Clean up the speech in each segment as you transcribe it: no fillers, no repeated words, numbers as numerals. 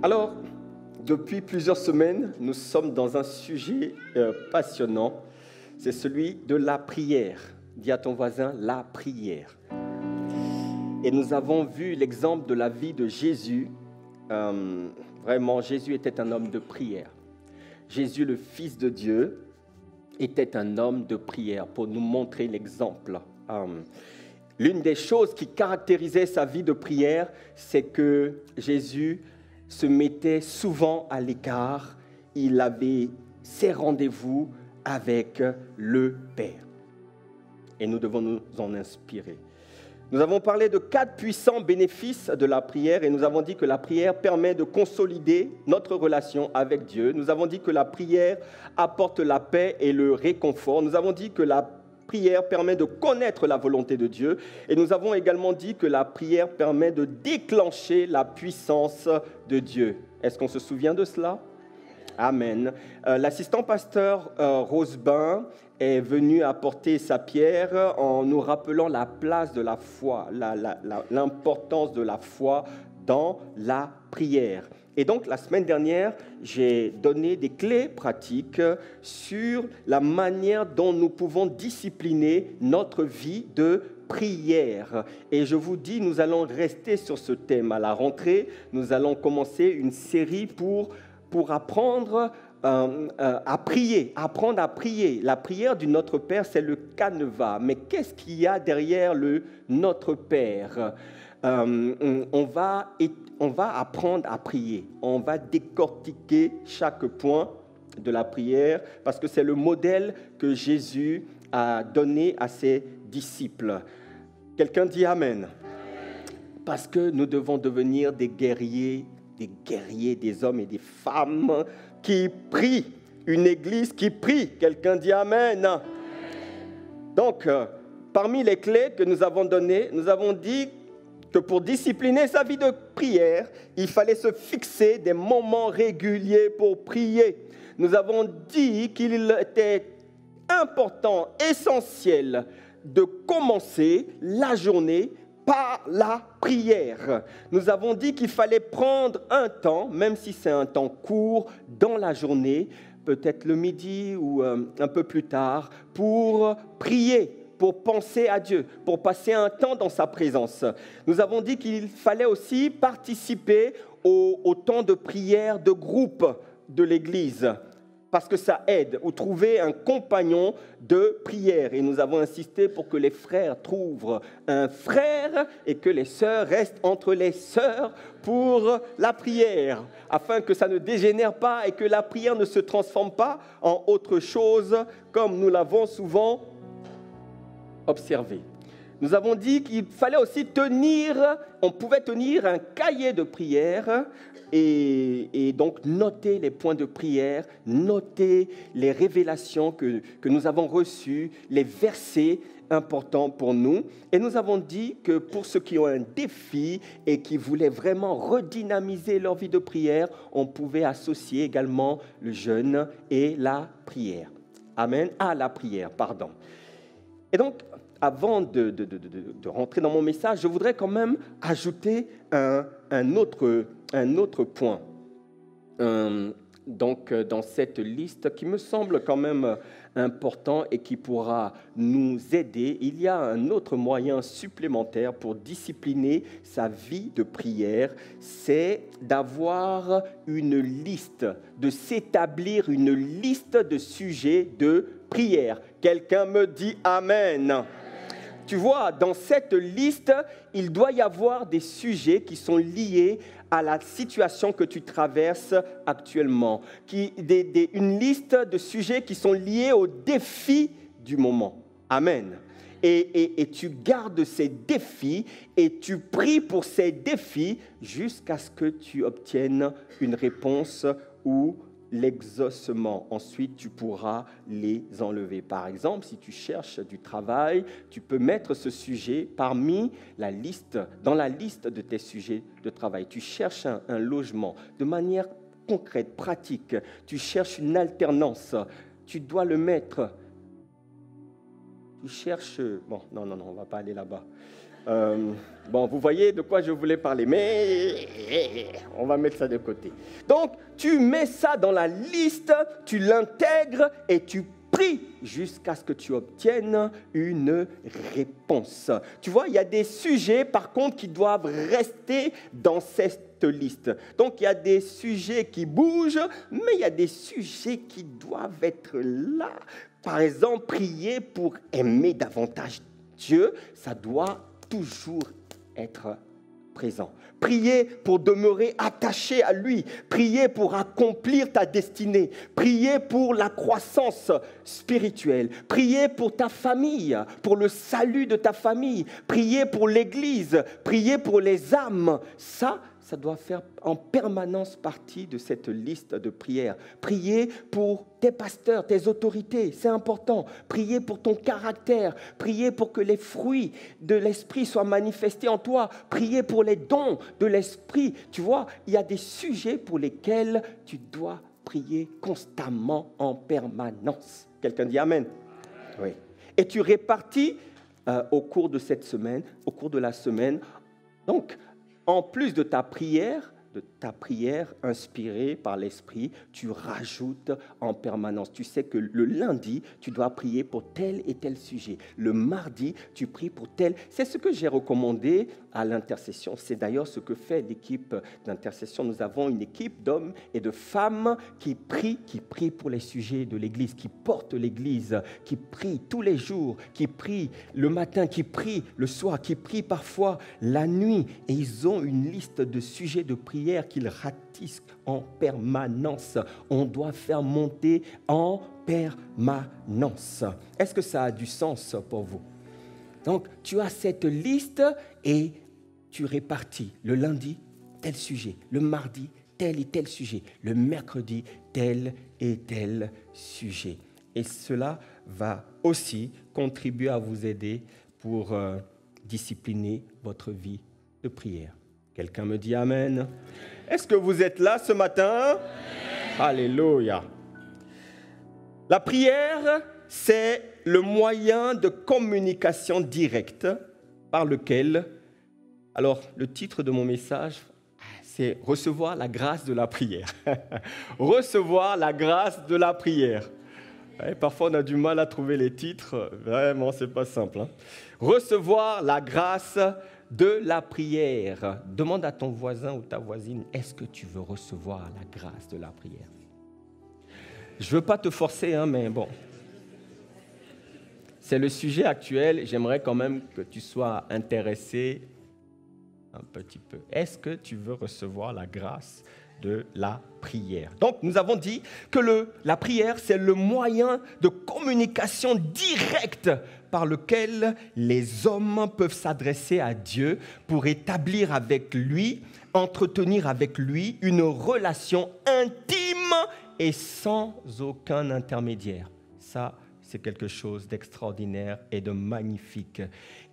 Alors, depuis plusieurs semaines, nous sommes dans un sujet passionnant. C'est celui de la prière. Dis à ton voisin, la prière. Et nous avons vu l'exemple de la vie de Jésus. Vraiment, Jésus était un homme de prière. Jésus, le Fils de Dieu, était un homme de prière pour nous montrer l'exemple. L'une des choses qui caractérisait sa vie de prière, c'est que Jésus se mettait souvent à l'écart. Il avait ses rendez-vous avec le Père. Et nous devons nous en inspirer. Nous avons parlé de 4 puissants bénéfices de la prière et nous avons dit que la prière permet de consolider notre relation avec Dieu. Nous avons dit que la prière apporte la paix et le réconfort. Nous avons dit que la prière permet de connaître la volonté de Dieu. Et nous avons également dit que la prière permet de déclencher la puissance de Dieu. Est-ce qu'on se souvient de cela? Amen. L'assistant pasteur Rosebin est venu apporter sa pierre en nous rappelant la place de la foi, l'importance de la foi dans la prière. Et donc, la semaine dernière, j'ai donné des clés pratiques sur la manière dont nous pouvons discipliner notre vie de prière. Et je vous dis, nous allons rester sur ce thème. À la rentrée, nous allons commencer une série pour apprendre à prier, apprendre à prier. La prière du Notre Père, c'est le canevas. Mais qu'est-ce qu'il y a derrière le Notre Père? On va apprendre à prier. On va décortiquer chaque point de la prière parce que c'est le modèle que Jésus a donné à ses disciples. Quelqu'un dit Amen. Parce que nous devons devenir des guerriers, des hommes et des femmes qui prient. Une église qui prie. Quelqu'un dit Amen. Donc, parmi les clés que nous avons données, nous avons dit que pour discipliner sa vie de prière, il fallait se fixer des moments réguliers pour prier. Nous avons dit qu'il était important, essentiel de commencer la journée par la prière. Nous avons dit qu'il fallait prendre un temps, même si c'est un temps court, dans la journée, peut-être le midi ou un peu plus tard, pour prier, pour penser à Dieu, pour passer un temps dans sa présence. Nous avons dit qu'il fallait aussi participer au temps de prière de groupe de l'Église, parce que ça aide, ou trouver un compagnon de prière. Et nous avons insisté pour que les frères trouvent un frère et que les sœurs restent entre les sœurs pour la prière, afin que ça ne dégénère pas et que la prière ne se transforme pas en autre chose, comme nous l'avons souvent observé. Nous avons dit qu'il fallait aussi on pouvait tenir un cahier de prière et donc noter les points de prière, noter les révélations que nous avons reçues, les versets importants pour nous. Et nous avons dit que pour ceux qui ont un défi et qui voulaient vraiment redynamiser leur vie de prière, on pouvait associer également le jeûne et la prière. Amen. La prière, pardon. Et donc, avant de rentrer dans mon message, je voudrais quand même ajouter un autre point. Donc, dans cette liste qui me semble quand même important et qui pourra nous aider, il y a un autre moyen supplémentaire pour discipliner sa vie de prière, c'est d'avoir une liste, de s'établir une liste de sujets de prière. Quelqu'un me dit Amen. Tu vois, dans cette liste, il doit y avoir des sujets qui sont liés à la situation que tu traverses actuellement. Une liste de sujets qui sont liés aux défis du moment. Amen. Et tu gardes ces défis et tu pries pour ces défis jusqu'à ce que tu obtiennes une réponse ou l'exaucement. Ensuite, tu pourras les enlever. Par exemple, si tu cherches du travail, tu peux mettre ce sujet dans la liste de tes sujets de travail. Tu cherches un logement de manière concrète, pratique. Tu cherches une alternance. Tu dois le mettre. Tu cherches... Bon, non, on ne va pas aller là-bas. Bon, vous voyez de quoi je voulais parler, mais on va mettre ça de côté. Donc, tu mets ça dans la liste, tu l'intègres et tu pries jusqu'à ce que tu obtiennes une réponse. Tu vois, il y a des sujets, par contre, qui doivent rester dans cette liste. Donc, il y a des sujets qui bougent, mais il y a des sujets qui doivent être là. Par exemple, prier pour aimer davantage Dieu, ça doit toujours être présent. Prier pour demeurer attaché à lui. Prier pour accomplir ta destinée. Prier pour la croissance spirituelle. Prier pour ta famille, pour le salut de ta famille. Prier pour l'Église. Prier pour les âmes. Ça doit faire en permanence partie de cette liste de prières. Prier pour tes pasteurs, tes autorités, c'est important. Prier pour ton caractère. Prier pour que les fruits de l'Esprit soient manifestés en toi. Prier pour les dons de l'Esprit. Tu vois, il y a des sujets pour lesquels tu dois prier constamment en permanence. Quelqu'un dit Amen? Oui. Et tu répartis au cours de cette semaine, au cours de la semaine, donc, en plus de ta prière inspirée par l'Esprit, tu rajoutes en permanence. Tu sais que le lundi, tu dois prier pour tel et tel sujet. Le mardi, tu pries pour tel. C'est ce que j'ai recommandé à l'intercession. C'est d'ailleurs ce que fait l'équipe d'intercession. Nous avons une équipe d'hommes et de femmes qui prient pour les sujets de l'Église, qui portent l'Église, qui prient tous les jours, qui prient le matin, qui prient le soir, qui prient parfois la nuit. Et ils ont une liste de sujets de prière qu'ils ratissent en permanence. On doit faire monter en permanence. Est-ce que ça a du sens pour vous? Donc, tu as cette liste et tu répartis. Le lundi, tel sujet. Le mardi, tel et tel sujet. Le mercredi, tel et tel sujet. Et cela va aussi contribuer à vous aider pour discipliner votre vie de prière. Quelqu'un me dit Amen. Est-ce que vous êtes là ce matin? Alléluia. La prière, c'est le moyen de communication directe par lequel, alors le titre de mon message, c'est « Recevoir la grâce de la prière ». Recevoir la grâce de la prière. Et parfois, on a du mal à trouver les titres. Vraiment, ce n'est pas simple. Recevoir la grâce de la prière. Demande à ton voisin ou ta voisine, est-ce que tu veux recevoir la grâce de la prière? Je ne veux pas te forcer, mais bon. C'est le sujet actuel. J'aimerais quand même que tu sois intéressé un petit peu. Est-ce que tu veux recevoir la grâce de la prière? Donc, nous avons dit que la prière, c'est le moyen de communication directe par lequel les hommes peuvent s'adresser à Dieu pour établir avec lui, entretenir avec lui une relation intime et sans aucun intermédiaire. Ça, c'est quelque chose d'extraordinaire et de magnifique.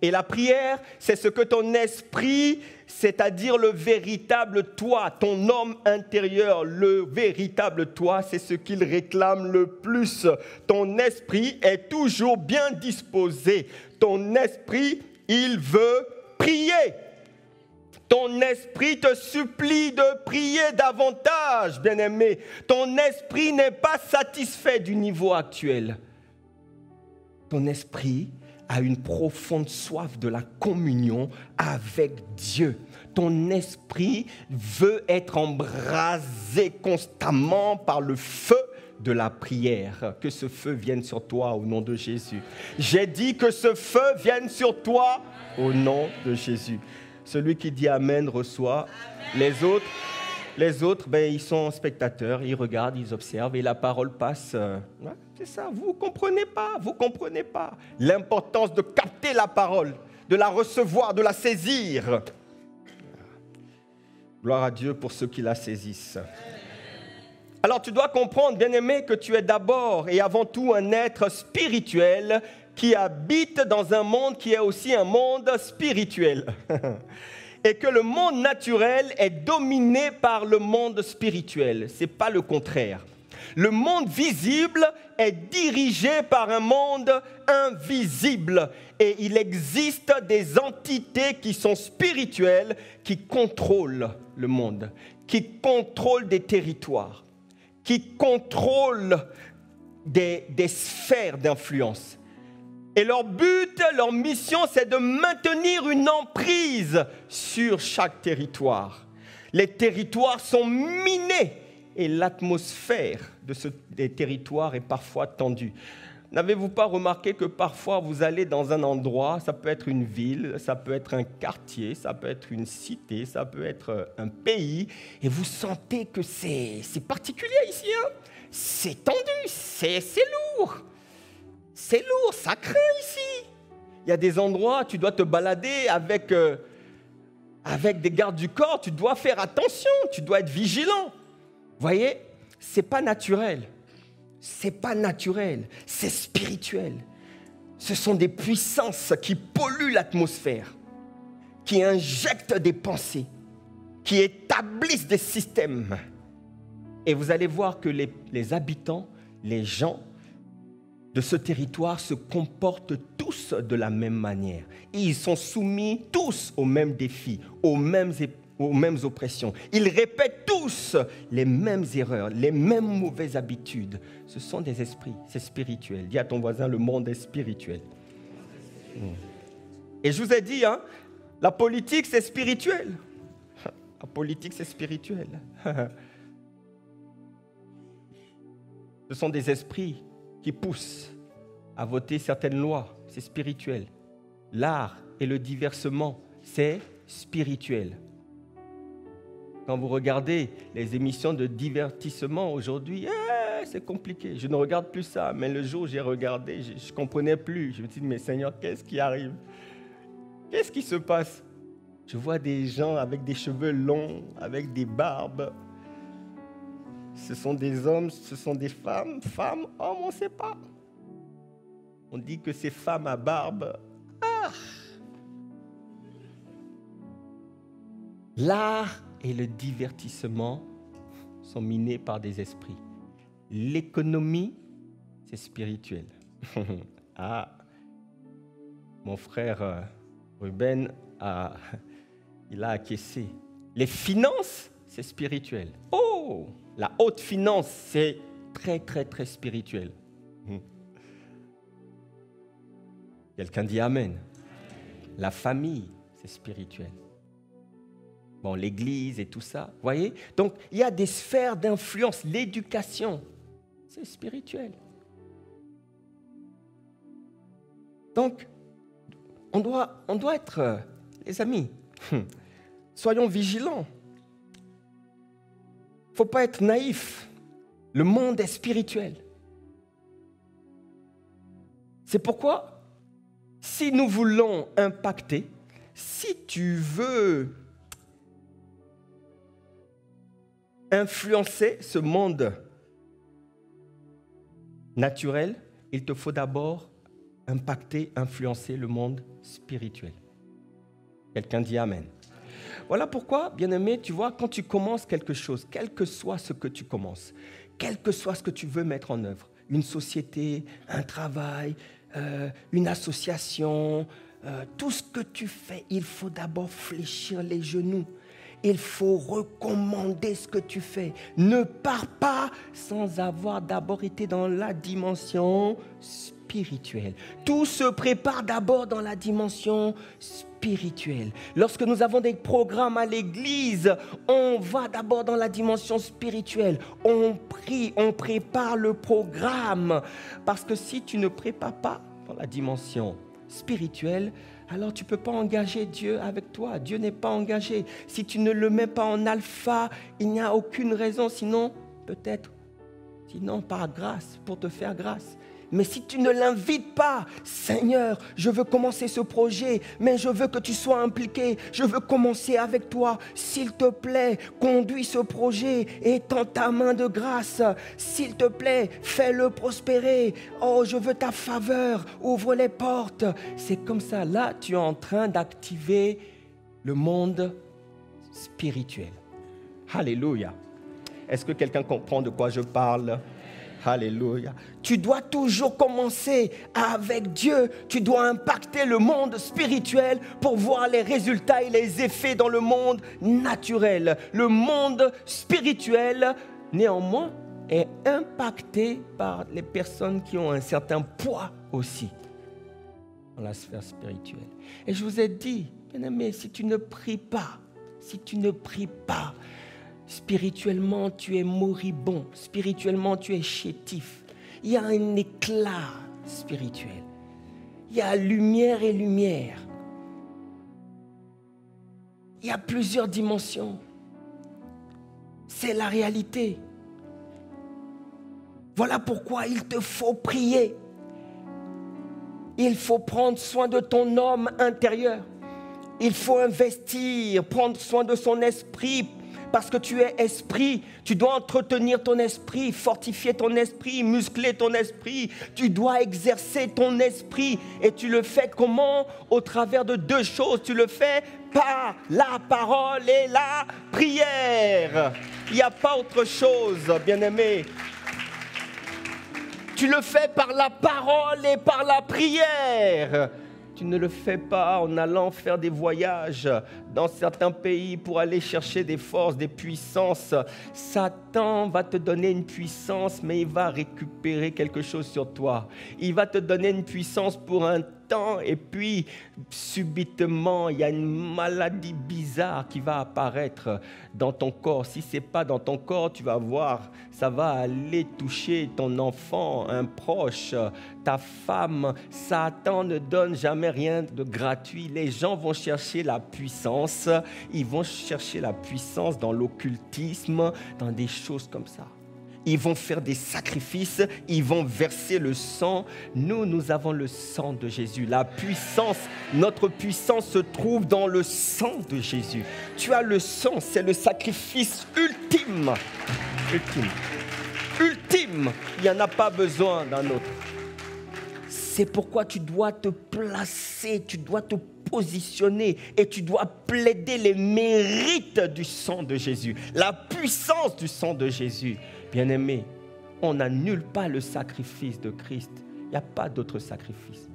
Et la prière, c'est ce que ton esprit, c'est-à-dire le véritable toi, ton homme intérieur, le véritable toi, c'est ce qu'il réclame le plus. Ton esprit est toujours bien disposé. Ton esprit, il veut prier. Ton esprit te supplie de prier davantage, bien-aimé. Ton esprit n'est pas satisfait du niveau actuel. Ton esprit a une profonde soif de la communion avec Dieu. Ton esprit veut être embrasé constamment par le feu de la prière. Que ce feu vienne sur toi au nom de Jésus. J'ai dit que ce feu vienne sur toi au nom de Jésus. Celui qui dit Amen reçoit. Amen. Les autres, ils sont spectateurs, ils regardent, ils observent et la parole passe. C'est ça, vous ne comprenez pas l'importance de capter la parole, de la recevoir, de la saisir. Gloire à Dieu pour ceux qui la saisissent. Alors tu dois comprendre, bien-aimé, que tu es d'abord et avant tout un être spirituel qui habite dans un monde qui est aussi un monde spirituel. Et que le monde naturel est dominé par le monde spirituel. Ce n'est pas le contraire. Le monde visible est dirigé par un monde invisible. Et il existe des entités qui sont spirituelles, qui contrôlent le monde, qui contrôlent des territoires, qui contrôlent des sphères d'influence. Et leur but, leur mission, c'est de maintenir une emprise sur chaque territoire. Les territoires sont minés et l'atmosphère des territoires est parfois tendue. N'avez-vous pas remarqué que parfois vous allez dans un endroit, ça peut être une ville, ça peut être un quartier, ça peut être une cité, ça peut être un pays, et vous sentez que c'est particulier ici, hein? C'est tendu, c'est lourd. C'est lourd, ça craint ici. Il y a des endroits, tu dois te balader avec des gardes du corps, tu dois faire attention, tu dois être vigilant. Vous voyez, ce n'est pas naturel. C'est pas naturel, c'est spirituel. Ce sont des puissances qui polluent l'atmosphère, qui injectent des pensées, qui établissent des systèmes. Et vous allez voir que les habitants, les gens de ce territoire se comportent tous de la même manière. Ils sont soumis tous aux mêmes défis, aux mêmes oppressions. Ils répètent tous les mêmes erreurs, les mêmes mauvaises habitudes. Ce sont des esprits, c'est spirituel. Dis à ton voisin, le monde est spirituel. Et je vous ai dit, hein, la politique, c'est spirituel. La politique, c'est spirituel. Ce sont des esprits qui poussent à voter certaines lois. C'est spirituel. L'art et le divertissement, c'est spirituel. Quand vous regardez les émissions de divertissement aujourd'hui, c'est compliqué. Je ne regarde plus ça. Mais le jour où j'ai regardé, je ne comprenais plus. Je me dis, mais Seigneur, qu'est-ce qui arrive? Qu'est-ce qui se passe? Je vois des gens avec des cheveux longs, avec des barbes. Ce sont des hommes, ce sont des femmes. Femmes, hommes, on ne sait pas. On dit que c'est femmes à barbe. L'art et le divertissement sont minés par des esprits. L'économie, c'est spirituel. Mon frère Ruben, il a acquiescé. Les finances, c'est spirituel. Oh, la haute finance, c'est très, très, très spirituel. Quelqu'un dit Amen. La famille, c'est spirituel. Bon, l'église et tout ça, vous voyez? Donc, il y a des sphères d'influence. L'éducation, c'est spirituel. Donc, on doit être, les amis, soyons vigilants. Il ne faut pas être naïf. Le monde est spirituel. C'est pourquoi, si nous voulons impacter, si tu veux influencer ce monde naturel, il te faut d'abord impacter, influencer le monde spirituel. Quelqu'un dit Amen. Voilà pourquoi, bien-aimé, tu vois, quand tu commences quelque chose, quel que soit ce que tu commences, quel que soit ce que tu veux mettre en œuvre, une société, un travail, une association, tout ce que tu fais, il faut d'abord fléchir les genoux. Il faut recommander ce que tu fais. Ne pars pas sans avoir d'abord été dans la dimension spirituelle. Tout se prépare d'abord dans la dimension spirituelle. Lorsque nous avons des programmes à l'église, on va d'abord dans la dimension spirituelle. On prie, on prépare le programme. Parce que si tu ne prépares pas dans la dimension spirituelle, alors tu ne peux pas engager Dieu avec toi. Dieu n'est pas engagé. Si tu ne le mets pas en alpha, il n'y a aucune raison, sinon par grâce, pour te faire grâce. Mais si tu ne l'invites pas, Seigneur, je veux commencer ce projet, mais je veux que tu sois impliqué, je veux commencer avec toi. S'il te plaît, conduis ce projet, étends ta main de grâce. S'il te plaît, fais-le prospérer. Oh, je veux ta faveur, ouvre les portes. C'est comme ça, là, tu es en train d'activer le monde spirituel. Alléluia. Est-ce que quelqu'un comprend de quoi je parle? Alléluia. Tu dois toujours commencer avec Dieu. Tu dois impacter le monde spirituel pour voir les résultats et les effets dans le monde naturel. Le monde spirituel, néanmoins, est impacté par les personnes qui ont un certain poids aussi dans la sphère spirituelle. Et je vous ai dit, bien-aimé, si tu ne pries pas, spirituellement, tu es moribond. Spirituellement, tu es chétif. Il y a un éclat spirituel. Il y a lumière et lumière. Il y a plusieurs dimensions. C'est la réalité. Voilà pourquoi il te faut prier. Il faut prendre soin de ton homme intérieur. Il faut investir, prendre soin de son esprit. Parce que tu es esprit, tu dois entretenir ton esprit, fortifier ton esprit, muscler ton esprit. Tu dois exercer ton esprit. Et tu le fais comment? Au travers de deux choses. Tu le fais par la parole et la prière. Il n'y a pas autre chose, bien-aimé. Tu le fais par la parole et par la prière. Tu ne le fais pas en allant faire des voyages dans certains pays pour aller chercher des forces, des puissances. Satan va te donner une puissance, mais il va récupérer quelque chose sur toi. Il va te donner une puissance pour un temps et puis subitement, il y a une maladie bizarre qui va apparaître dans ton corps. Si ce n'est pas dans ton corps, tu vas voir, ça va aller toucher ton enfant, un proche, ta femme. Satan ne donne jamais rien de gratuit. Les gens vont chercher la puissance. Ils vont chercher la puissance dans l'occultisme, dans des choses comme ça. Ils vont faire des sacrifices, ils vont verser le sang. Nous avons le sang de Jésus. La puissance, notre puissance se trouve dans le sang de Jésus. Tu as le sang, c'est le sacrifice ultime. Ultime. Il n'y en a pas besoin d'un autre. C'est pourquoi tu dois te placer, tu dois te positionner et tu dois plaider les mérites du sang de Jésus, la puissance du sang de Jésus. Bien-aimé, on n'annule pas le sacrifice de Christ. Il n'y a pas d'autre sacrifice.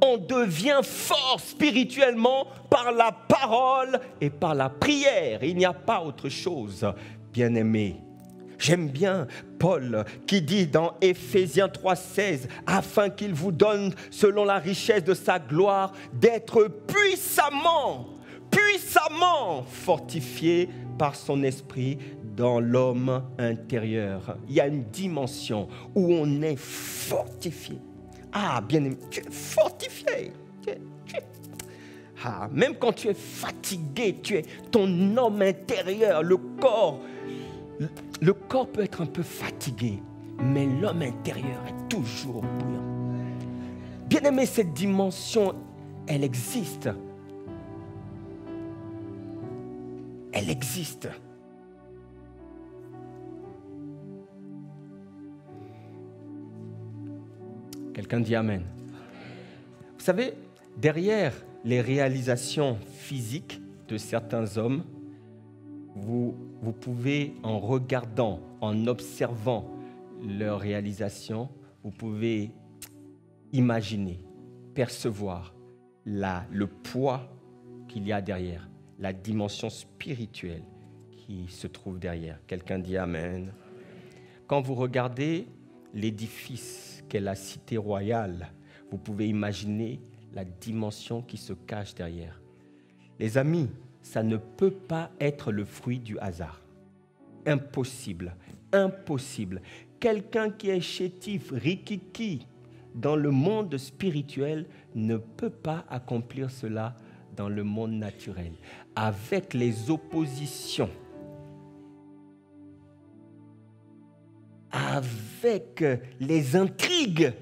On devient fort spirituellement par la parole et par la prière. Il n'y a pas autre chose, bien-aimé. J'aime bien Paul qui dit dans Éphésiens 3,16 « Afin qu'il vous donne, selon la richesse de sa gloire, d'être puissamment fortifié par son esprit dans l'homme intérieur. » Il y a une dimension où on est fortifié. Ah, bien-aimé, tu es fortifié. Même quand tu es fatigué, tu es ton homme intérieur, le corps peut être un peu fatigué, mais l'homme intérieur est toujours bouillant. Bien-aimé, cette dimension, elle existe. Elle existe. Quelqu'un dit Amen. Vous savez, derrière les réalisations physiques de certains hommes, vous pouvez, en regardant, en observant leurs réalisations, vous pouvez imaginer, percevoir le poids qu'il y a derrière, la dimension spirituelle qui se trouve derrière. Quelqu'un dit Amen. Quand vous regardez l'édifice qu'est la cité royale, vous pouvez imaginer la dimension qui se cache derrière. Les amis, ça ne peut pas être le fruit du hasard. Impossible, impossible. Quelqu'un qui est chétif, rikiki, dans le monde spirituel ne peut pas accomplir cela dans le monde naturel. Avec les oppositions, avec les intrigues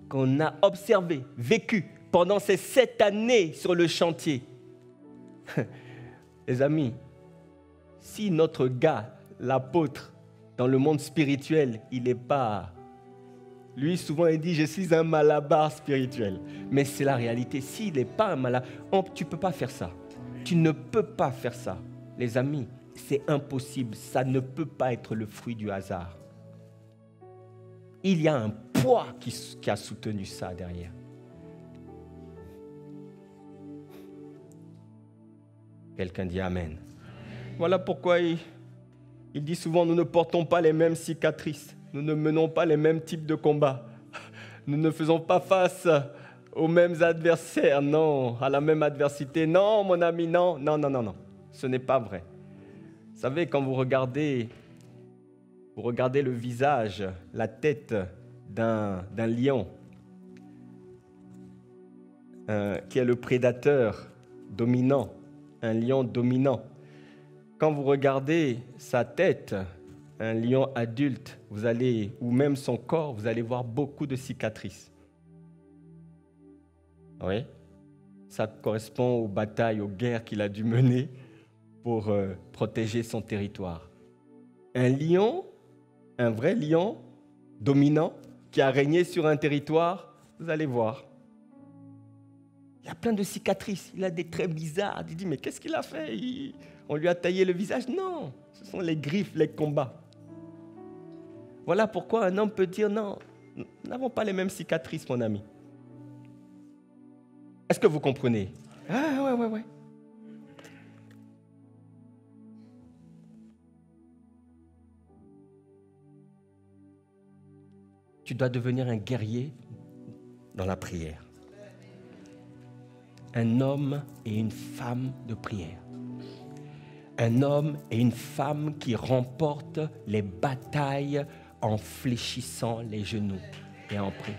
qu'on a observées, vécues pendant ces 7 années sur le chantier. Les amis, si notre gars, l'apôtre, dans le monde spirituel, il n'est pas... Lui, souvent, il dit, je suis un malabar spirituel. Mais c'est la réalité. S'il n'est pas un malabar, tu ne peux pas faire ça. Tu ne peux pas faire ça. les amis, c'est impossible. Ça ne peut pas être le fruit du hasard. Il y a un poids qui a soutenu ça derrière. Quelqu'un dit Amen. Voilà pourquoi il dit souvent, nous ne portons pas les mêmes cicatrices. Nous ne menons pas les mêmes types de combats. Nous ne faisons pas face aux mêmes adversaires, non, à la même adversité. Non, mon ami, non. Ce n'est pas vrai. Vous savez, quand vous regardez le visage, la tête d'un lion, qui est le prédateur dominant, un lion dominant. Quand vous regardez sa tête, un lion adulte, ou même son corps, vous allez voir beaucoup de cicatrices. Oui, ça correspond aux batailles, aux guerres qu'il a dû mener pour protéger son territoire. Un lion, un vrai lion dominant qui a régné sur un territoire, vous allez voir. Il a plein de cicatrices, il a des traits bizarres. Il dit, mais qu'est-ce qu'il a fait? On lui a taillé le visage? Non, ce sont les griffes, les combats. Voilà pourquoi un homme peut dire, non, nous n'avons pas les mêmes cicatrices, mon ami. Est-ce que vous comprenez? Ah, ouais. Tu dois devenir un guerrier dans la prière. Un homme et une femme de prière. Un homme et une femme qui remportent les batailles en fléchissant les genoux et en priant.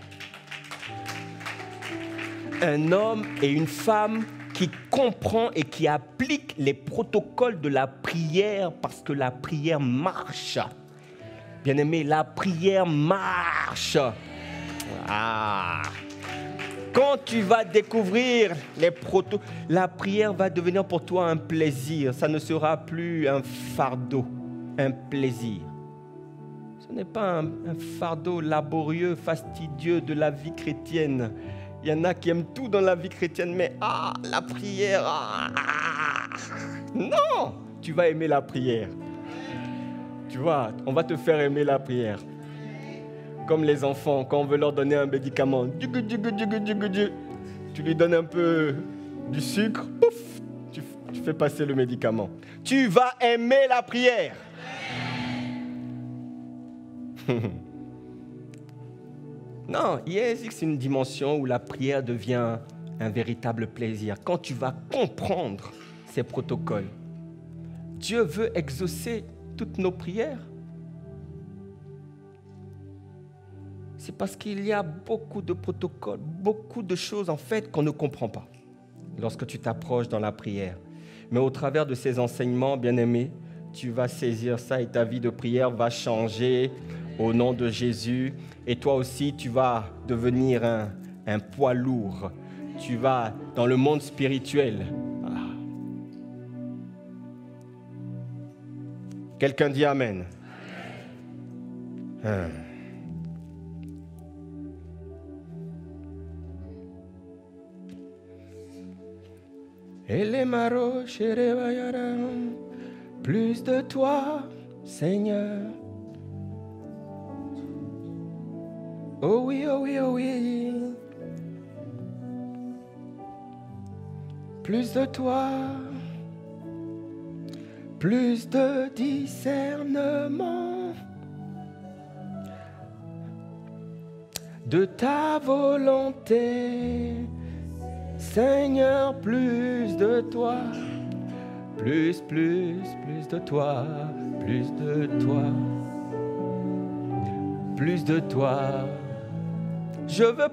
Un homme et une femme qui comprend et qui applique les protocoles de la prière parce que la prière marche. Bien-aimé, la prière marche. Quand tu vas découvrir les protocoles, la prière va devenir pour toi un plaisir. Ça ne sera plus un fardeau, un plaisir. Ce n'est pas un fardeau laborieux, fastidieux de la vie chrétienne. Il y en a qui aiment tout dans la vie chrétienne, mais la prière, non, tu vas aimer la prière. Tu vois, on va te faire aimer la prière. Comme les enfants, quand on veut leur donner un médicament, tu lui donnes un peu du sucre, pouf, tu fais passer le médicament. Tu vas aimer la prière. Non, c'est une dimension où la prière devient un véritable plaisir. Quand tu vas comprendre ces protocoles, Dieu veut exaucer toutes nos prières. C'est parce qu'il y a beaucoup de protocoles, beaucoup de choses en fait qu'on ne comprend pas lorsque tu t'approches dans la prière. Mais au travers de ces enseignements, bien-aimés, tu vas saisir ça et ta vie de prière va changer au nom de Jésus. Et toi aussi, tu vas devenir un poids lourd. Tu vas dans le monde spirituel. Quelqu'un dit Amen. Plus de toi, Seigneur. Oh oui, oh oui, oh oui. Plus de toi, plus de discernement de ta volonté. Seigneur, plus de toi, plus de toi, plus de toi, plus de toi. Je veux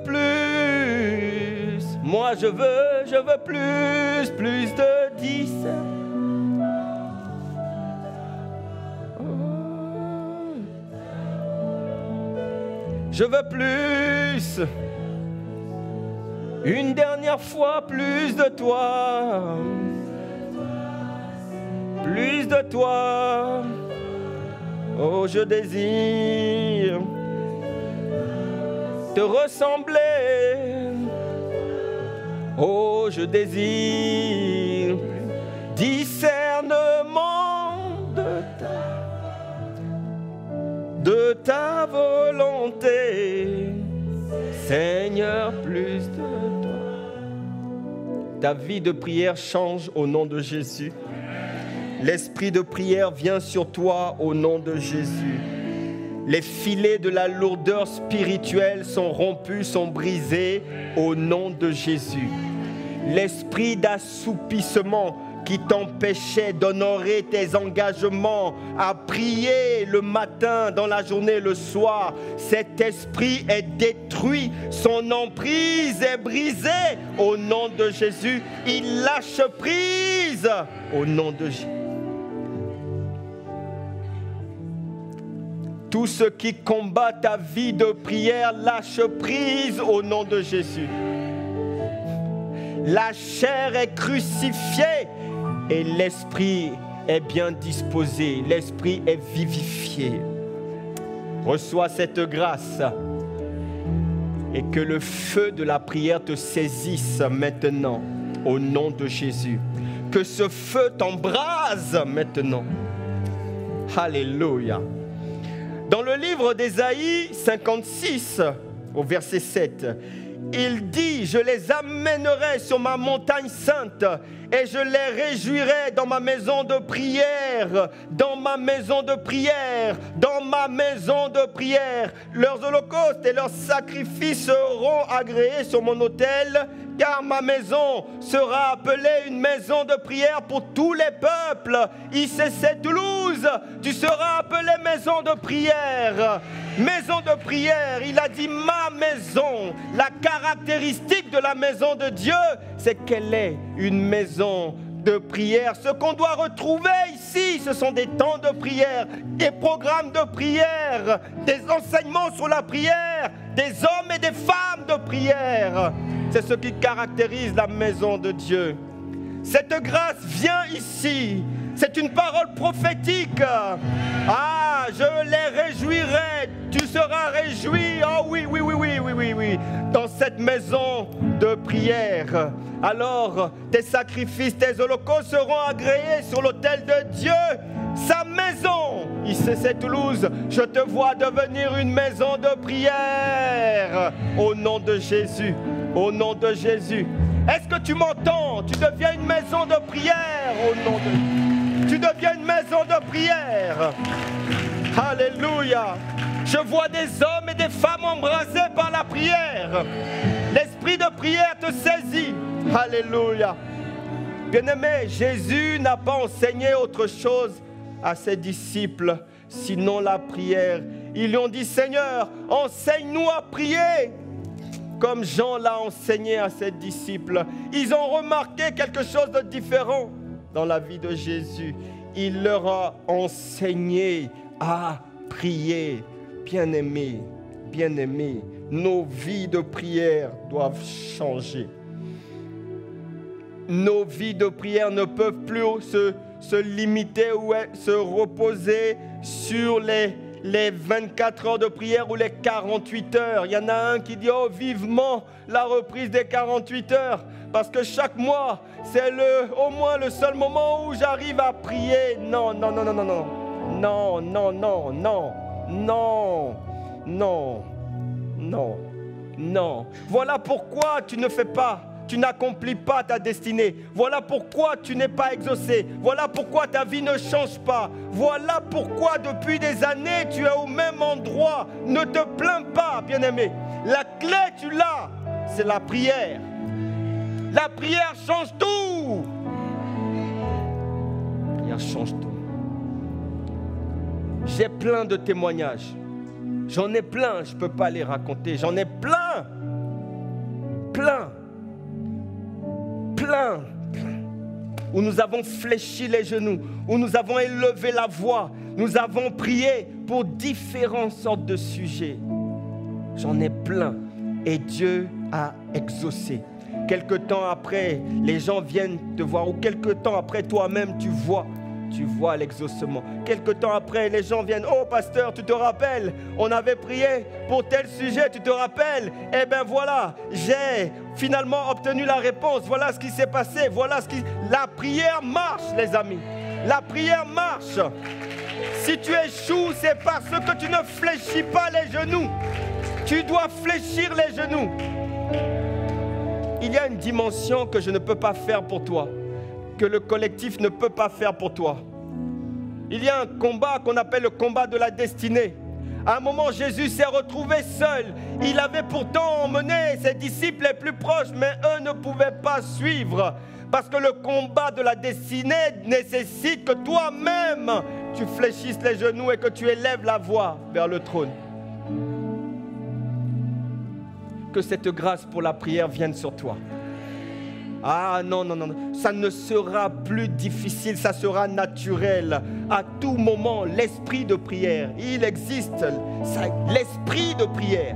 plus, moi je veux plus de discernement. Je veux plus. Une dernière fois, plus de toi. Plus de toi. Oh, je désire te ressembler. Oh, je désire discernement de ta volonté, Seigneur, plus de toi. Ta vie de prière change au nom de Jésus. L'esprit de prière vient sur toi au nom de Jésus. Les filets de la lourdeur spirituelle sont rompus, sont brisés au nom de Jésus. L'esprit d'assoupissement qui t'empêchait d'honorer tes engagements, à prier le matin, dans la journée, le soir, cet esprit est détruit, son emprise est brisée au nom de Jésus. Il lâche prise au nom de Jésus. Tout ce qui combat ta vie de prière lâche prise au nom de Jésus. La chair est crucifiée et l'esprit est bien disposé, l'esprit est vivifié. Reçois cette grâce et que le feu de la prière te saisisse maintenant au nom de Jésus. Que ce feu t'embrase maintenant. Alléluia. Dans le livre d'Ésaïe 56, au verset 7, il dit, je les amènerai sur ma montagne sainte et je les réjouirai dans ma maison de prière, dans ma maison de prière, dans ma maison de prière. Leurs holocaustes et leurs sacrifices seront agréés sur mon autel, car ma maison sera appelée une maison de prière pour tous les peuples. ICC Toulouse, tu seras appelée maison de prière. Maison de prière, il a dit ma maison. La caractéristique de la maison de Dieu, c'est qu'elle est une maison de prière. Ce qu'on doit retrouver ici, ce sont des temps de prière, des programmes de prière, des enseignements sur la prière, des hommes et des femmes de prière. C'est ce qui caractérise la maison de Dieu. Cette grâce vient ici. C'est une parole prophétique. Ah, je les réjouirai. Tu seras réjoui. Oh oui, oui, oui, oui, oui, oui, oui. Dans cette maison de prière. Alors, tes sacrifices, tes holocaustes seront agréés sur l'autel de Dieu. Sa maison, ICC Toulouse, je te vois devenir une maison de prière. Au nom de Jésus. Au nom de Jésus. Est-ce que tu m'entends? Tu deviens une maison de prière au nom de Dieu. Tu deviens une maison de prière. Alléluia. Je vois des hommes et des femmes embrasés par la prière. L'esprit de prière te saisit. Alléluia. Bien-aimé, Jésus n'a pas enseigné autre chose à ses disciples, sinon la prière. Ils lui ont dit, Seigneur, enseigne-nous à prier, comme Jean l'a enseigné à ses disciples. Ils ont remarqué quelque chose de différent dans la vie de Jésus. Il leur a enseigné à prier. Bien-aimés, bien-aimés, nos vies de prière doivent changer. Nos vies de prière ne peuvent plus se limiter ou se reposer sur les 24 heures de prière ou les 48 heures. Il y en a un qui dit, oh, vivement la reprise des 48 heures. Parce que chaque mois, c'est au moins le seul moment où j'arrive à prier. Non, non, non, non, non, non. Non, non, non, non, non, non, non, non. Voilà pourquoi tu ne fais pas. Tu n'accomplis pas ta destinée. Voilà pourquoi tu n'es pas exaucé. Voilà pourquoi ta vie ne change pas. Voilà pourquoi depuis des années tu es au même endroit. Ne te plains pas, bien-aimé. La clé, tu l'as, c'est la prière. La prière change tout. La prière change tout. J'ai plein de témoignages. J'en ai plein, je ne peux pas les raconter. J'en ai plein. Plein. Plein, où nous avons fléchi les genoux, où nous avons élevé la voix, nous avons prié pour différentes sortes de sujets. J'en ai plein et Dieu a exaucé. Quelque temps après, les gens viennent te voir, ou quelque temps après toi-même tu vois tu vois l'exaucement. Quelque temps après, les gens viennent, oh pasteur, tu te rappelles, on avait prié pour tel sujet, tu te rappelles? Eh bien voilà, j'ai finalement obtenu la réponse, voilà ce qui s'est passé, voilà ce qui... La prière marche, les amis, la prière marche. Si tu échoues, c'est parce que tu ne fléchis pas les genoux. Tu dois fléchir les genoux. Il y a une dimension que je ne peux pas faire pour toi, que le collectif ne peut pas faire pour toi. Il y a un combat qu'on appelle le combat de la destinée. À un moment, Jésus s'est retrouvé seul. Il avait pourtant emmené ses disciples les plus proches, mais eux ne pouvaient pas suivre. Parce que le combat de la destinée nécessite que toi-même, tu fléchisses les genoux et que tu élèves la voix vers le trône. Que cette grâce pour la prière vienne sur toi. Ah non, non, non, non, ça ne sera plus difficile, ça sera naturel. À tout moment, l'esprit de prière, il existe, l'esprit de prière.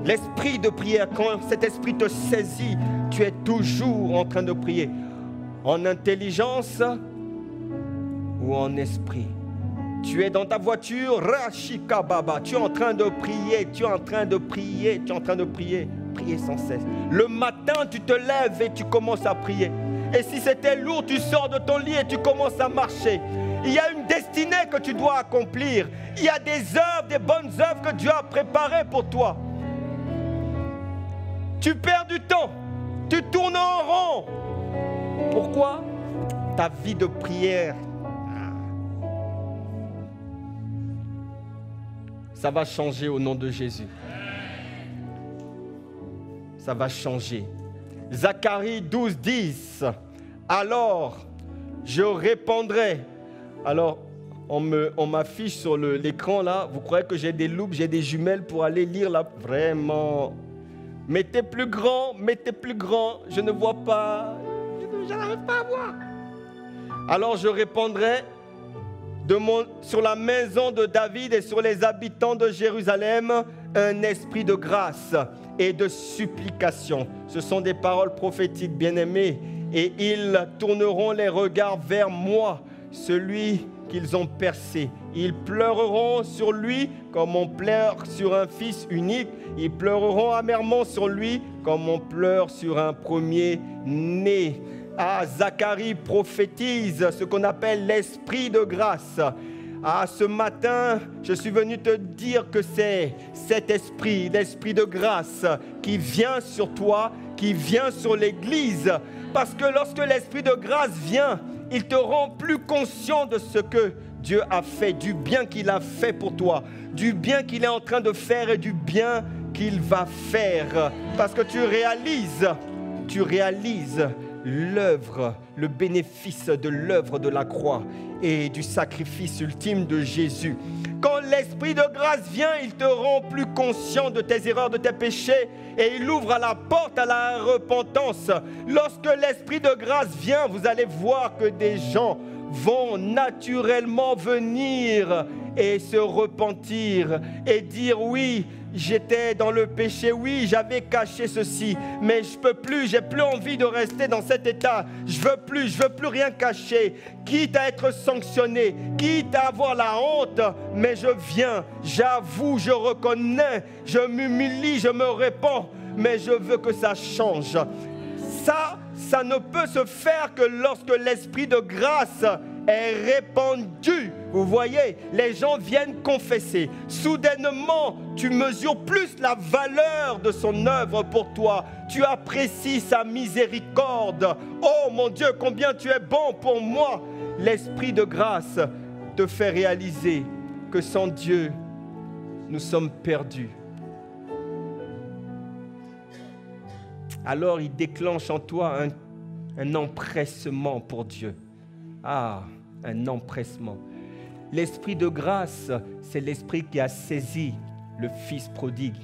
L'esprit de prière, quand cet esprit te saisit, tu es toujours en train de prier. En intelligence ou en esprit. Tu es dans ta voiture, Rashika Baba, tu es en train de prier, tu es en train de prier, tu es en train de prier. Prier sans cesse. Le matin, tu te lèves et tu commences à prier. Et si c'était lourd, tu sors de ton lit et tu commences à marcher. Il y a une destinée que tu dois accomplir. Il y a des œuvres, des bonnes œuvres que Dieu a préparées pour toi. Tu perds du temps. Tu tournes en rond. Pourquoi? Ta vie de prière, ça va changer au nom de Jésus. Ça va changer. Zacharie 12, 10. Alors, je répondrai. Alors, on m'affiche sur l'écran là. Vous croyez que j'ai des loupes, j'ai des jumelles pour aller lire là? Vraiment. Mettez plus grand, mettez plus grand. Je ne vois pas. Je n'arrive pas à voir. Alors, je répondrai sur la maison de David et sur les habitants de Jérusalem un esprit de grâce et de supplication. Ce sont des paroles prophétiques, bien-aimés, et ils tourneront les regards vers moi, celui qu'ils ont percé. Ils pleureront sur lui comme on pleure sur un fils unique. Ils pleureront amèrement sur lui comme on pleure sur un premier-né. Ah, Zacharie prophétise ce qu'on appelle l'esprit de grâce. Ah, ce matin, je suis venu te dire que c'est cet esprit, l'esprit de grâce qui vient sur toi, qui vient sur l'Église. Parce que lorsque l'esprit de grâce vient, il te rend plus conscient de ce que Dieu a fait, du bien qu'il a fait pour toi, du bien qu'il est en train de faire et du bien qu'il va faire. Parce que tu réalises l'œuvre, le bénéfice de l'œuvre de la croix et du sacrifice ultime de Jésus. Quand l'esprit de grâce vient, il te rend plus conscient de tes erreurs, de tes péchés, et il ouvre la porte à la repentance. Lorsque l'esprit de grâce vient, vous allez voir que des gens vont naturellement venir et se repentir et dire oui, j'étais dans le péché, oui, j'avais caché ceci, mais je peux plus, j'ai plus envie de rester dans cet état, je veux plus rien cacher, quitte à être sanctionné, quitte à avoir la honte, mais je viens, j'avoue, je reconnais, je m'humilie, je me répands, mais je veux que ça change. Ça ne peut se faire que lorsque l'esprit de grâce est répandu. Vous voyez, les gens viennent confesser. Soudainement, tu mesures plus la valeur de son œuvre pour toi. Tu apprécies sa miséricorde. Oh mon Dieu, combien tu es bon pour moi. L'esprit de grâce te fait réaliser que sans Dieu, nous sommes perdus. Alors il déclenche en toi un empressement pour Dieu. Ah, un empressement. L'esprit de grâce, c'est l'esprit qui a saisi le fils prodigue.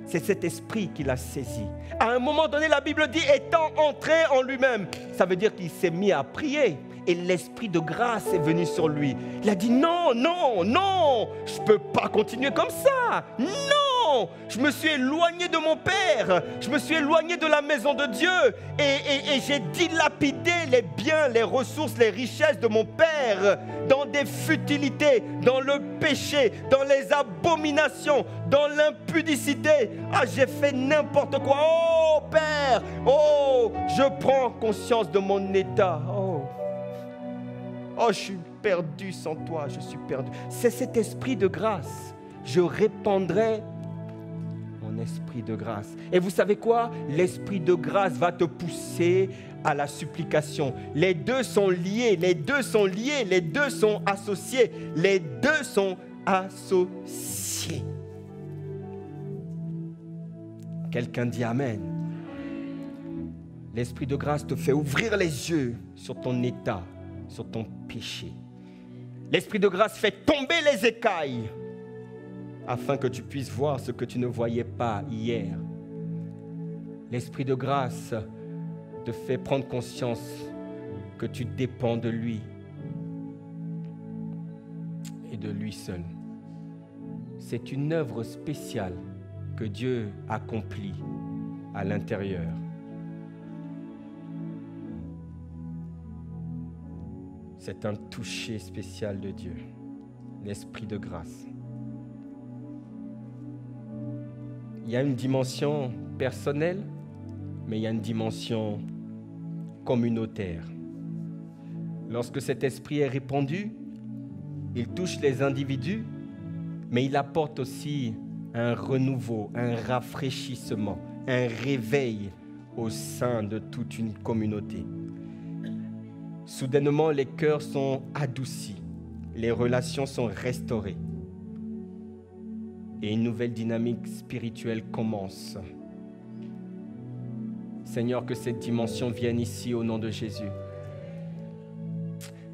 C'est cet esprit qui l'a saisi. À un moment donné, la Bible dit, étant entré en lui-même. Ça veut dire qu'il s'est mis à prier. Et l'esprit de grâce est venu sur lui. Il a dit, non, je ne peux pas continuer comme ça. Non, Non, je me suis éloigné de mon Père. Je me suis éloigné de la maison de Dieu. Et j'ai dilapidé les biens, les ressources, les richesses de mon Père dans des futilités, dans le péché, dans les abominations, dans l'impudicité. Ah, j'ai fait n'importe quoi. Oh, Père, oh, je prends conscience de mon état. Oh, je suis perdu sans toi, je suis perdu. C'est cet esprit de grâce. Je répandrai mon esprit de grâce. Et vous savez quoi? L'esprit de grâce va te pousser à la supplication. Les deux sont liés, les deux sont liés, les deux sont associés. Les deux sont associés. Quelqu'un dit Amen. L'esprit de grâce te fait ouvrir les yeux sur ton état, sur ton péché. L'esprit de grâce fait tomber les écailles afin que tu puisses voir ce que tu ne voyais pas hier. L'esprit de grâce te fait prendre conscience que tu dépends de lui et de lui seul. C'est une œuvre spéciale que Dieu accomplit à l'intérieur. C'est un toucher spécial de Dieu, l'esprit de grâce. Il y a une dimension personnelle, mais il y a une dimension communautaire. Lorsque cet esprit est répandu, il touche les individus, mais il apporte aussi un renouveau, un rafraîchissement, un réveil au sein de toute une communauté. Soudainement, les cœurs sont adoucis, les relations sont restaurées et une nouvelle dynamique spirituelle commence. Seigneur, que cette dimension vienne ici au nom de Jésus.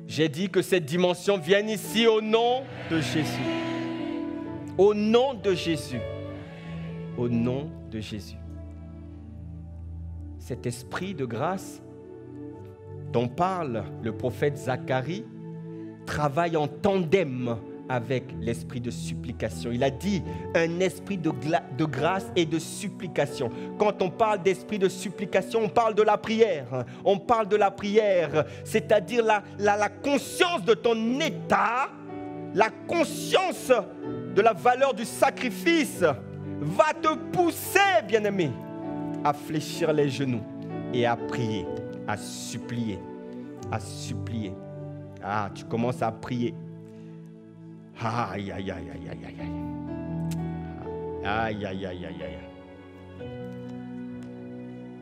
J'ai dit que cette dimension vienne ici au nom de Jésus. Au nom de Jésus. Au nom de Jésus. Cet esprit de grâce dont parle le prophète Zacharie travaille en tandem avec l'esprit de supplication. Il a dit un esprit de grâce et de supplication. Quand on parle d'esprit de supplication, on parle de la prière. On parle de la prière, c'est-à-dire la conscience de ton état, la conscience de la valeur du sacrifice va te pousser, bien-aimé, à fléchir les genoux et à prier, à supplier, à supplier. Ah, tu commences à prier. Aïe, aïe, aïe, aïe, aïe, aïe, aïe. Aïe, aïe, aïe, aïe, aïe.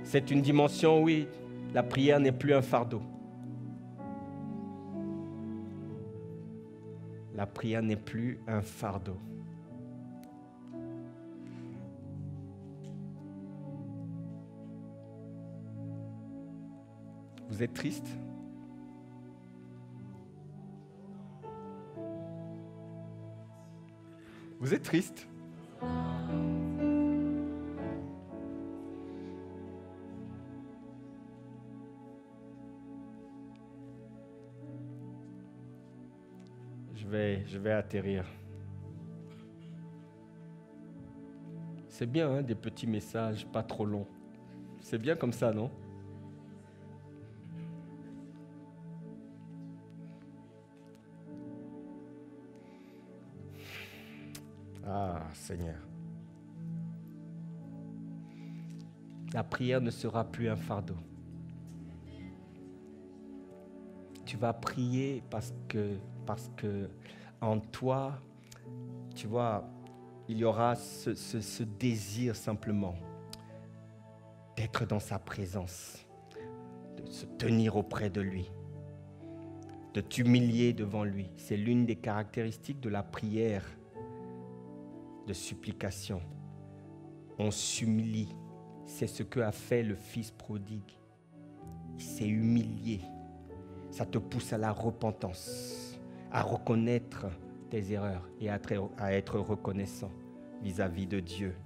C'est une dimension, oui, la prière n'est plus un fardeau. La prière n'est plus un fardeau. Vous êtes triste? Vous êtes triste? Je vais atterrir. C'est bien, hein, des petits messages, pas trop longs. C'est bien comme ça, non? Ah, Seigneur. La prière ne sera plus un fardeau. Tu vas prier parce que en toi, tu vois, il y aura ce désir simplement d'être dans sa présence, de se tenir auprès de lui, de t'humilier devant lui. C'est l'une des caractéristiques de la prière de supplication. On s'humilie. C'est ce qu'a fait le fils prodigue. Il s'est humilié. Ça te pousse à la repentance, à reconnaître tes erreurs et à être reconnaissant vis-à-vis de Dieu.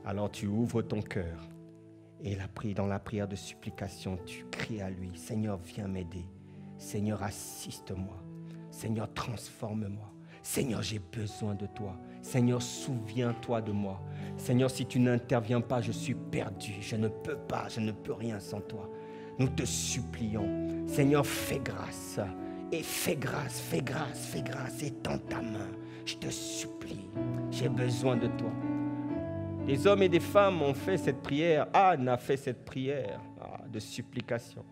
Alors tu ouvres ton cœur et dans la prière de supplication, tu cries à lui: Seigneur, viens m'aider. Seigneur, assiste-moi. Seigneur, transforme-moi. Seigneur, j'ai besoin de toi. Seigneur, souviens-toi de moi. Seigneur, si tu n'interviens pas, je suis perdu. Je ne peux pas, je ne peux rien sans toi. Nous te supplions. Seigneur, fais grâce. Et fais grâce, fais grâce, fais grâce. Étends ta main. Je te supplie. J'ai besoin de toi. Des hommes et des femmes ont fait cette prière. Anne a fait cette prière de supplication.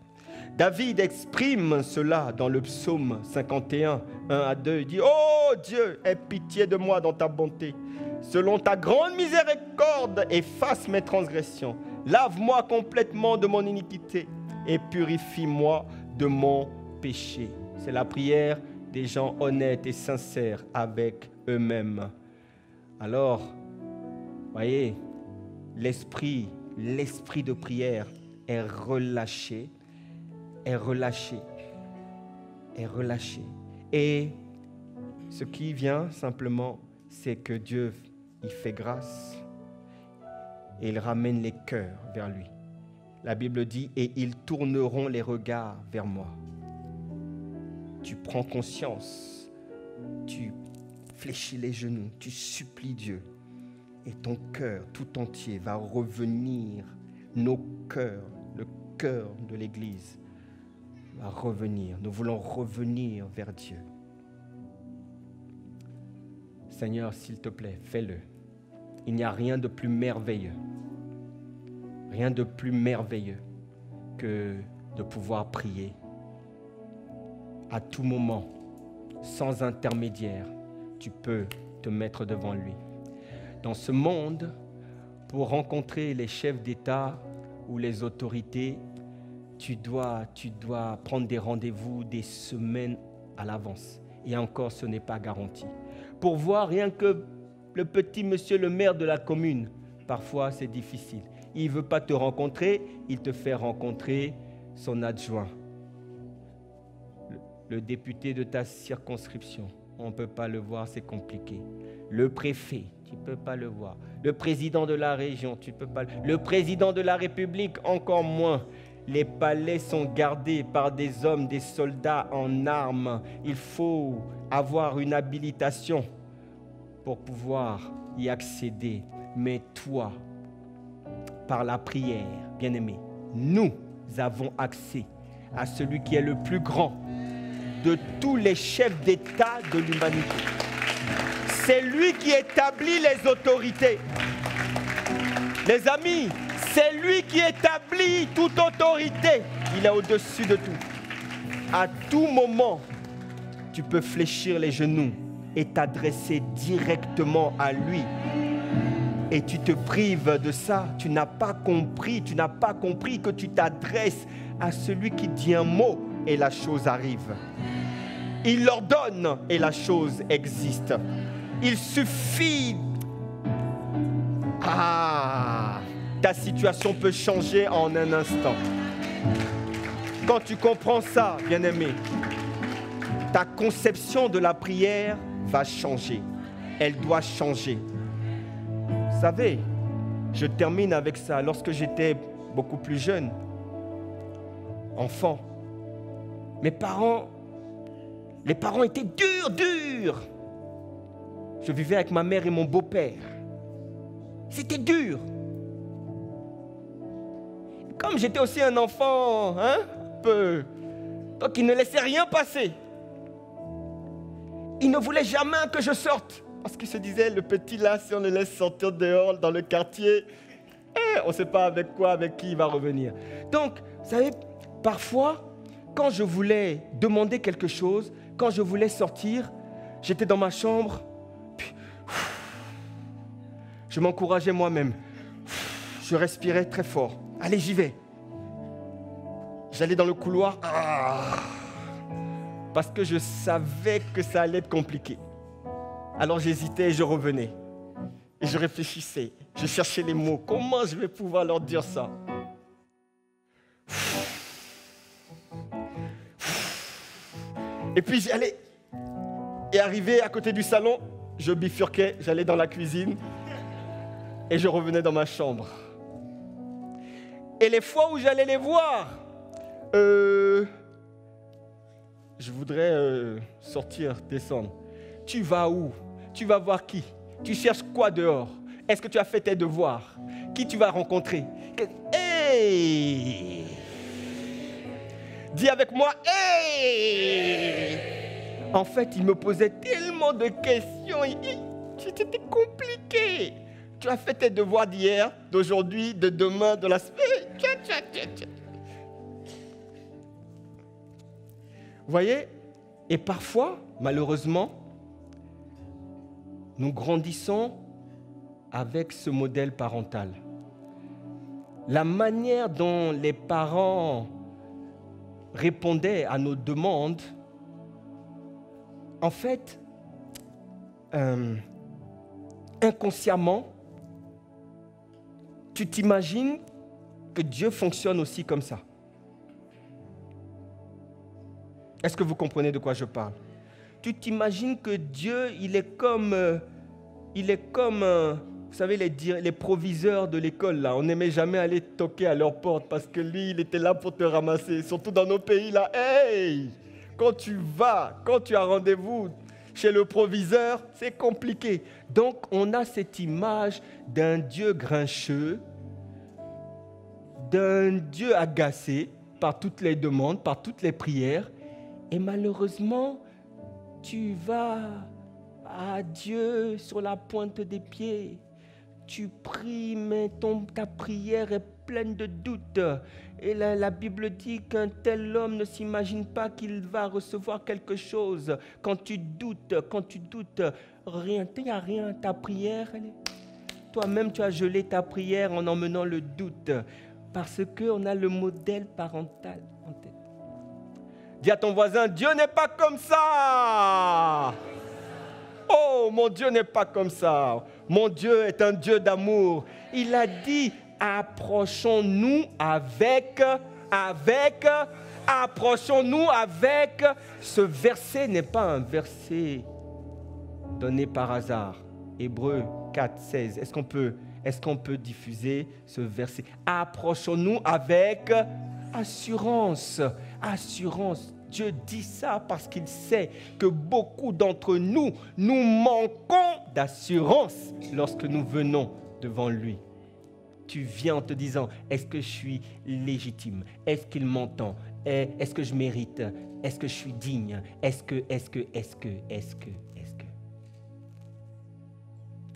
David exprime cela dans le psaume 51, 1 à 2. Il dit, « Oh Dieu, aie pitié de moi dans ta bonté. Selon ta grande miséricorde, efface mes transgressions. Lave-moi complètement de mon iniquité et purifie-moi de mon péché. » C'est la prière des gens honnêtes et sincères avec eux-mêmes. Alors, voyez, l'esprit de prière est relâché. Et ce qui vient simplement, c'est que Dieu, il fait grâce et il ramène les cœurs vers lui. La Bible dit, et ils tourneront les regards vers moi. Tu prends conscience, tu fléchis les genoux, tu supplies Dieu et ton cœur tout entier va revenir, nos cœurs, le cœur de l'Église va revenir. Nous voulons revenir vers Dieu. Seigneur, s'il te plaît, fais-le. Il n'y a rien de plus merveilleux. Rien de plus merveilleux que de pouvoir prier à tout moment, sans intermédiaire. Tu peux te mettre devant lui. Dans ce monde, pour rencontrer les chefs d'État ou les autorités, tu dois prendre des rendez-vous des semaines à l'avance. Et encore, ce n'est pas garanti. Pour voir rien que le petit monsieur le maire de la commune, parfois c'est difficile. Il ne veut pas te rencontrer, il te fait rencontrer son adjoint. Le député de ta circonscription, on ne peut pas le voir, c'est compliqué. Le préfet, tu ne peux pas le voir. Le président de la région, tu ne peux pas. Le président de la République, encore moins. Les palais sont gardés par des hommes, des soldats en armes. Il faut avoir une habilitation pour pouvoir y accéder. Mais toi, par la prière, bien-aimé, nous avons accès à celui qui est le plus grand de tous les chefs d'État de l'humanité. C'est lui qui établit les autorités. Les amis, c'est lui qui établit toute autorité. Il est au-dessus de tout. À tout moment, tu peux fléchir les genoux et t'adresser directement à lui. Et tu te prives de ça. Tu n'as pas compris que tu t'adresses à celui qui dit un mot et la chose arrive. Il l'ordonne et la chose existe. Il suffit. Ta situation peut changer en un instant. Quand tu comprends ça, bien-aimé, ta conception de la prière va changer. Elle doit changer. Vous savez, je termine avec ça. Lorsque j'étais beaucoup plus jeune, enfant, les parents étaient durs. Je vivais avec ma mère et mon beau-père. C'était dur. Comme j'étais aussi un enfant, donc il ne laissait rien passer. Il ne voulait jamais que je sorte. Parce qu'il se disait, le petit là, si on le laisse sortir dehors dans le quartier, on ne sait pas avec qui il va revenir. Donc, vous savez, parfois, quand je voulais demander quelque chose, quand je voulais sortir, j'étais dans ma chambre, puis, je m'encourageais moi-même. Je respirais très fort. Allez, j'y vais. J'allais dans le couloir. Parce que je savais que ça allait être compliqué. Alors j'hésitais et je revenais. Et je réfléchissais. Je cherchais les mots. Comment je vais pouvoir leur dire ça? Et puis j'allais. Et arrivé à côté du salon, je bifurquais. J'allais dans la cuisine. Et je revenais dans ma chambre. Et les fois où j'allais les voir, je voudrais sortir, descendre. Tu vas où? Tu vas voir qui? Tu cherches quoi dehors? Est-ce que tu as fait tes devoirs? Qui tu vas rencontrer? Hey! Dis avec moi, hey! En fait, il me posait tellement de questions. C'était compliqué. Tu as fait tes devoirs d'hier, d'aujourd'hui, de demain, de la semaine. Vous voyez? Et parfois, malheureusement, nous grandissons avec ce modèle parental. La manière dont les parents répondaient à nos demandes, en fait, inconsciemment, tu t'imagines que Dieu fonctionne aussi comme ça. Est-ce que vous comprenez de quoi je parle? Tu t'imagines que Dieu, il est comme, vous savez, les proviseurs de l'école, là. On n'aimait jamais aller toquer à leur porte parce que lui, il était là pour te ramasser. Surtout dans nos pays, là. Hey! Quand tu as rendez-vous chez le proviseur, c'est compliqué. Donc, on a cette image d'un Dieu grincheux, d'un Dieu agacé par toutes les demandes, par toutes les prières. Et malheureusement, tu vas à Dieu sur la pointe des pieds. Tu pries, mais ta prière est pleine de doutes. Et la Bible dit qu'un tel homme ne s'imagine pas qu'il va recevoir quelque chose. Quand tu doutes, rien, il n'y a rien. Ta prière, toi-même, tu as gelé ta prière en emmenant le doute. Parce qu'on a le modèle parental en tête. Dis à ton voisin, Dieu n'est pas comme ça. Oh, mon Dieu n'est pas comme ça. Mon Dieu est un Dieu d'amour. Il a dit, approchons-nous avec. Ce verset n'est pas un verset donné par hasard. Hébreux 4, 16. Est-ce qu'on peut diffuser ce verset? Approchons-nous avec assurance. Dieu dit ça parce qu'il sait que beaucoup d'entre nous manquons d'assurance lorsque nous venons devant lui. Tu viens en te disant, est-ce que je suis légitime? Est-ce qu'il m'entend? Est-ce que je mérite? Est-ce que je suis digne? Est-ce que?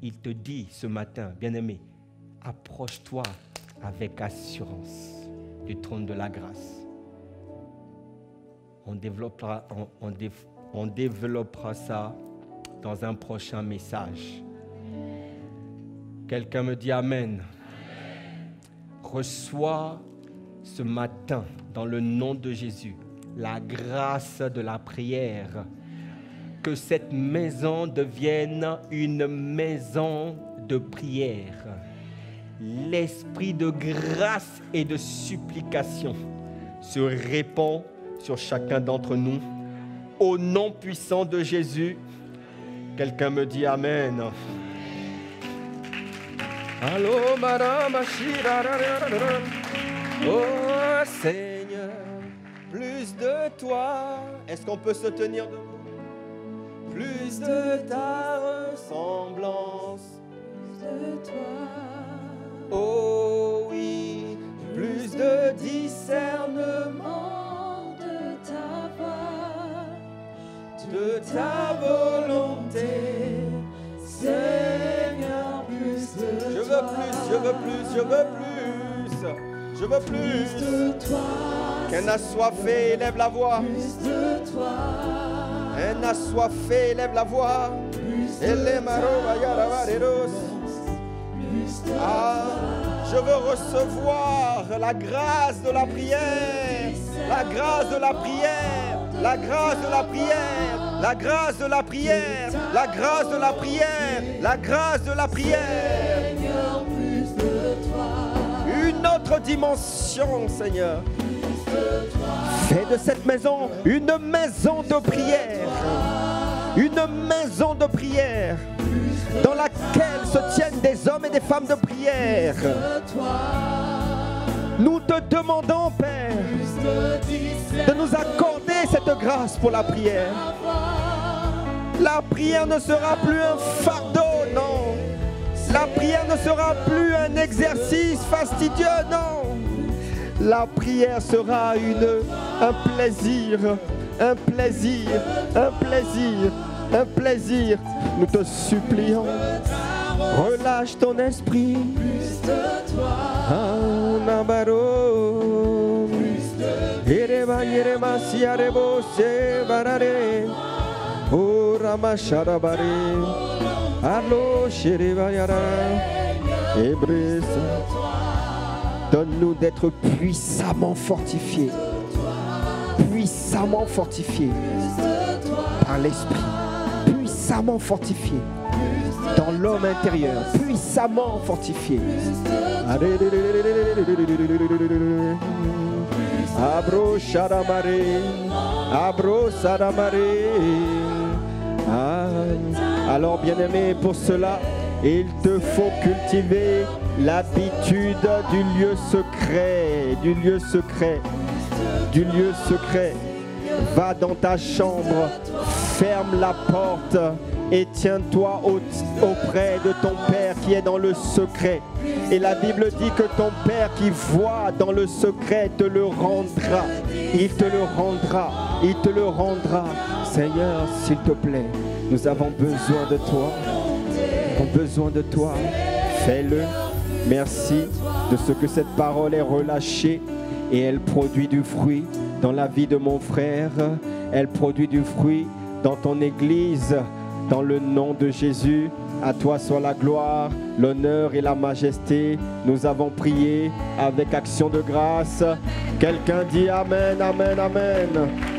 Il te dit ce matin, bien-aimé, approche-toi avec assurance du trône de la grâce. On développera ça dans un prochain message. Quelqu'un me dit Amen. Reçois ce matin, dans le nom de Jésus, la grâce de la prière. Que cette maison devienne une maison de prière. L'esprit de grâce et de supplication se répand sur chacun d'entre nous. Au nom puissant de Jésus, quelqu'un me dit Amen. Allô, madame, oh Seigneur, plus de toi. Est-ce qu'on peut se tenir debout? Plus de ta ressemblance, plus de toi. Oh oui, plus de discernement de ta voix, de ta volonté, Seigneur, plus de toi. Je veux plus. Qu'un assoiffé élève la voix. Plus de toi. Un assoiffé élève la voix. Je veux recevoir la grâce de la prière. La grâce de la prière. La grâce de la prière. La grâce de la prière. La grâce de la prière. La grâce de la prière. Une autre dimension, Seigneur. Fais de cette maison une maison de prière. Une maison de prière dans laquelle se tiennent des hommes et des femmes de prière. Nous te demandons, Père, de nous accorder cette grâce pour la prière. La prière ne sera plus un fardeau, non. La prière ne sera plus un exercice fastidieux, non. La prière sera un plaisir, un plaisir, un plaisir, un plaisir. Nous te supplions, relâche ton esprit. Plus de toi. Donne-nous d'être puissamment fortifiés, puissamment fortifiés par l'Esprit, puissamment fortifiés dans l'homme intérieur, puissamment fortifiés. Abro Shadamare, Abro Sadamare. Alors bien-aimé, pour cela, il te faut cultiver l'habitude du lieu secret, du lieu secret, du lieu secret. Va dans ta chambre, ferme la porte et tiens-toi auprès de ton Père qui est dans le secret. Et la Bible dit que ton Père qui voit dans le secret te le rendra. Il te le rendra, il te le rendra. Seigneur, s'il te plaît, nous avons besoin de toi. Nous avons besoin de toi. Fais-le. Merci de ce que cette parole est relâchée et elle produit du fruit dans la vie de mon frère. Elle produit du fruit dans ton église. Dans le nom de Jésus, à toi soit la gloire, l'honneur et la majesté. Nous avons prié avec action de grâce. Quelqu'un dit Amen, Amen, Amen.